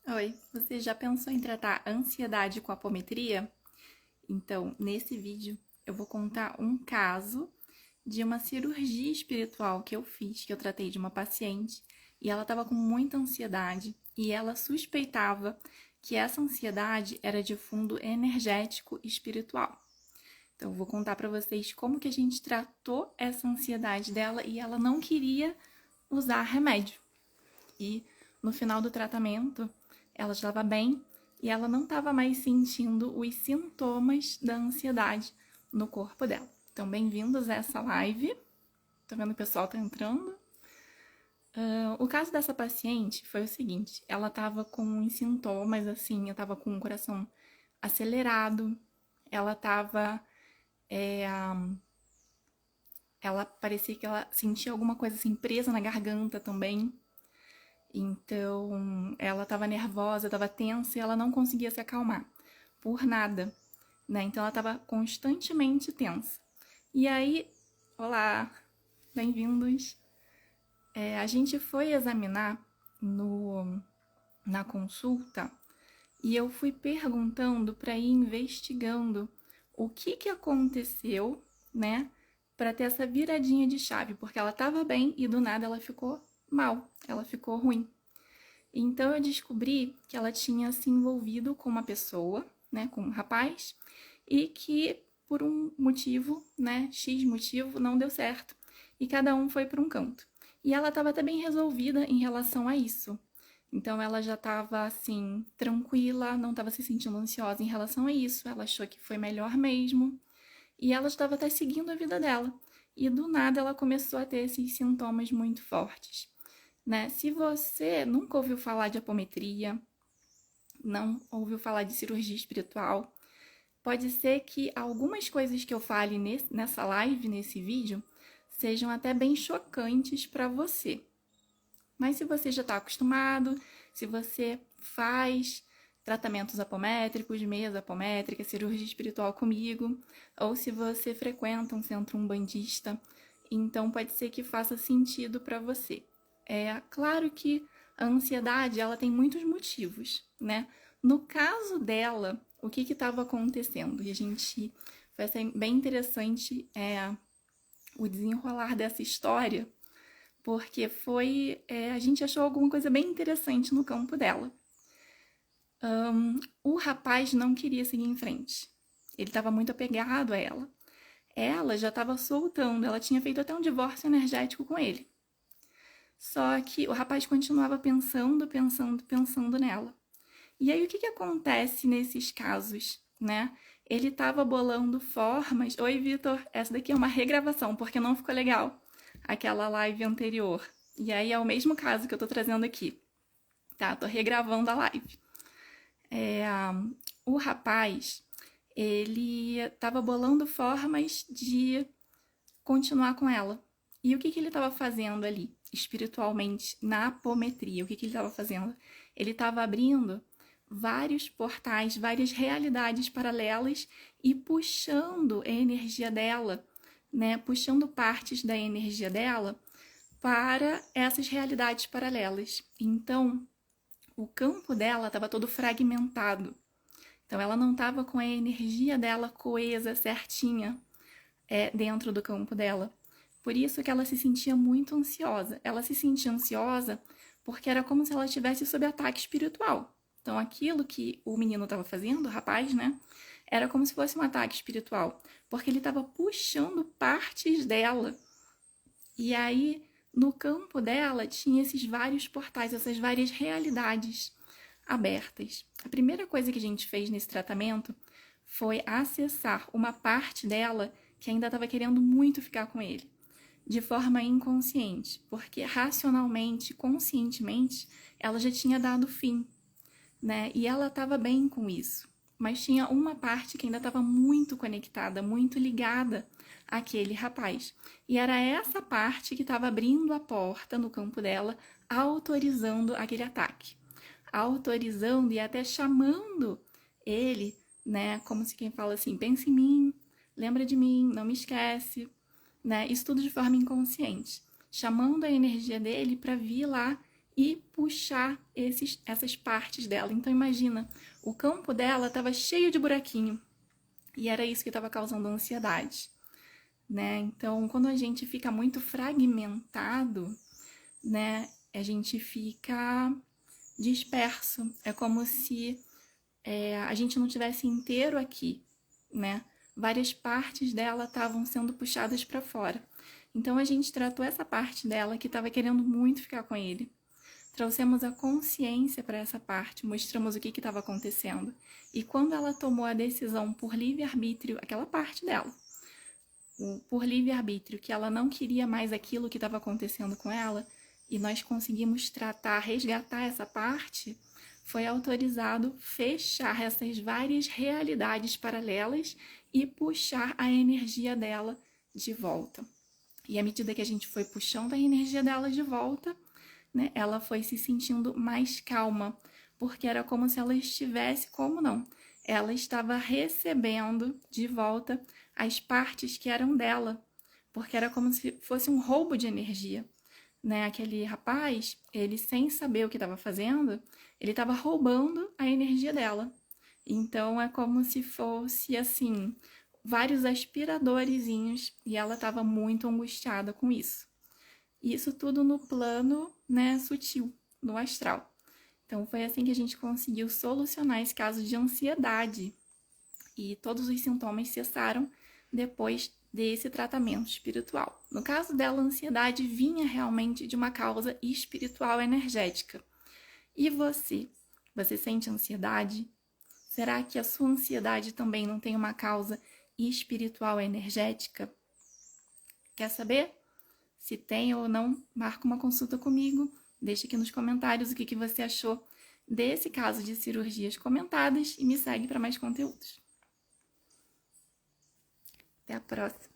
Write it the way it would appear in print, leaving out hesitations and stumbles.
Oi, você já pensou em tratar a ansiedade com apometria? Então, nesse vídeo, eu vou contar um caso de uma cirurgia espiritual que eu fiz, que eu tratei de uma paciente, e ela estava com muita ansiedade, e ela suspeitava que essa ansiedade era de fundo energético espiritual. Então, eu vou contar para vocês como que a gente tratou essa ansiedade dela e ela não queria usar remédio. E no final do tratamento, ela estava bem e ela não estava mais sentindo os sintomas da ansiedade no corpo dela. Então, bem-vindos a essa live. Tô vendo que o pessoal tá entrando. O caso dessa paciente foi o seguinte: ela estava com uns sintomas assim, eu tava com o coração acelerado, ela tava. É, ela parecia que ela sentia alguma coisa assim presa na garganta também. Então, ela estava nervosa, estava tensa e ela não conseguia se acalmar por nada, né? Então, ela estava constantemente tensa. E aí, olá, bem-vindos. A gente foi examinar na consulta e eu fui perguntando para ir investigando o que aconteceu, né, para ter essa viradinha de chave, porque ela estava bem e do nada ela ficou mal, ela ficou ruim. Então eu descobri que ela tinha se envolvido com uma pessoa, né, com um rapaz, e que por um motivo, né, X motivo, não deu certo. E cada um foi para um canto. E ela estava até bem resolvida em relação a isso. Então ela já estava assim, tranquila, não estava se sentindo ansiosa em relação a isso. Ela achou que foi melhor mesmo. E ela estava até seguindo a vida dela. E do nada ela começou a ter esses sintomas muito fortes, né? Se você nunca ouviu falar de apometria, não ouviu falar de cirurgia espiritual, pode ser que algumas coisas que eu fale nessa live, nesse vídeo, sejam até bem chocantes para você. Mas se você já está acostumado, se você faz tratamentos apométricos, mesa apométrica, cirurgia espiritual comigo, ou se você frequenta um centro umbandista, então pode ser que faça sentido para você. É claro que a ansiedade ela tem muitos motivos, né? No caso dela, o que estava acontecendo? E a gente vai ser bem interessante o desenrolar dessa história, porque a gente achou alguma coisa bem interessante no campo dela. O rapaz não queria seguir em frente. Ele estava muito apegado a ela. Ela já estava soltando, ela tinha feito até um divórcio energético com ele. Só que o rapaz continuava pensando nela. E aí o que acontece nesses casos, né? Ele estava bolando formas. Oi, Vitor, essa daqui é uma regravação, porque não ficou legal aquela live anterior. E aí é o mesmo caso que eu tô trazendo aqui. Tá, tô regravando a live. O rapaz, ele estava bolando formas de continuar com ela. E o que ele estava fazendo ali, espiritualmente, na apometria? O que ele estava fazendo? Ele estava abrindo vários portais, várias realidades paralelas e puxando a energia dela, né? Puxando partes da energia dela para essas realidades paralelas. Então, o campo dela estava todo fragmentado. Então, ela não estava com a energia dela coesa, certinha, dentro do campo dela. Por isso que ela se sentia muito ansiosa. Ela se sentia ansiosa porque era como se ela estivesse sob ataque espiritual. Então, aquilo que o menino estava fazendo, o rapaz, né? Era como se fosse um ataque espiritual, porque ele estava puxando partes dela. E aí, no campo dela, tinha esses vários portais, essas várias realidades abertas. A primeira coisa que a gente fez nesse tratamento foi acessar uma parte dela que ainda estava querendo muito ficar com ele, de forma inconsciente, porque racionalmente, conscientemente, ela já tinha dado fim, né? E ela estava bem com isso. Mas tinha uma parte que ainda estava muito conectada, muito ligada àquele rapaz. E era essa parte que estava abrindo a porta no campo dela, autorizando aquele ataque. Autorizando e até chamando ele, né? Como se quem fala assim, pensa em mim, lembra de mim, não me esquece, né? Isso tudo de forma inconsciente. Chamando a energia dele para vir lá e puxar essas partes dela. Então imagina, o campo dela estava cheio de buraquinho e era isso que estava causando ansiedade, né? Então, quando a gente fica muito fragmentado, né, a gente fica disperso. É como se a gente não tivesse inteiro aqui, né? Várias partes dela estavam sendo puxadas para fora. Então a gente tratou essa parte dela que estava querendo muito ficar com ele. Trouxemos a consciência para essa parte, mostramos o que estava acontecendo. E quando ela tomou a decisão por livre-arbítrio, aquela parte dela, por livre-arbítrio, que ela não queria mais aquilo que estava acontecendo com ela, e nós conseguimos tratar, resgatar essa parte, foi autorizado fechar essas várias realidades paralelas e puxar a energia dela de volta. E à medida que a gente foi puxando a energia dela de volta, né, ela foi se sentindo mais calma, porque era como se ela estivesse, como não? Ela estava recebendo de volta as partes que eram dela, porque era como se fosse um roubo de energia, né? Aquele rapaz, ele sem saber o que estava fazendo, ele estava roubando a energia dela. Então é como se fosse assim, vários aspiradorzinhos e ela estava muito angustiada com isso. Isso tudo no plano, né, sutil, no astral. Então foi assim que a gente conseguiu solucionar esse caso de ansiedade. E todos os sintomas cessaram depois desse tratamento espiritual. No caso dela, a ansiedade vinha realmente de uma causa espiritual energética. E você? Você sente ansiedade? Será que a sua ansiedade também não tem uma causa espiritual energética? Quer saber? Se tem ou não, marca uma consulta comigo. Deixa aqui nos comentários o que você achou desse caso de cirurgias comentadas e me segue para mais conteúdos. Até a próxima!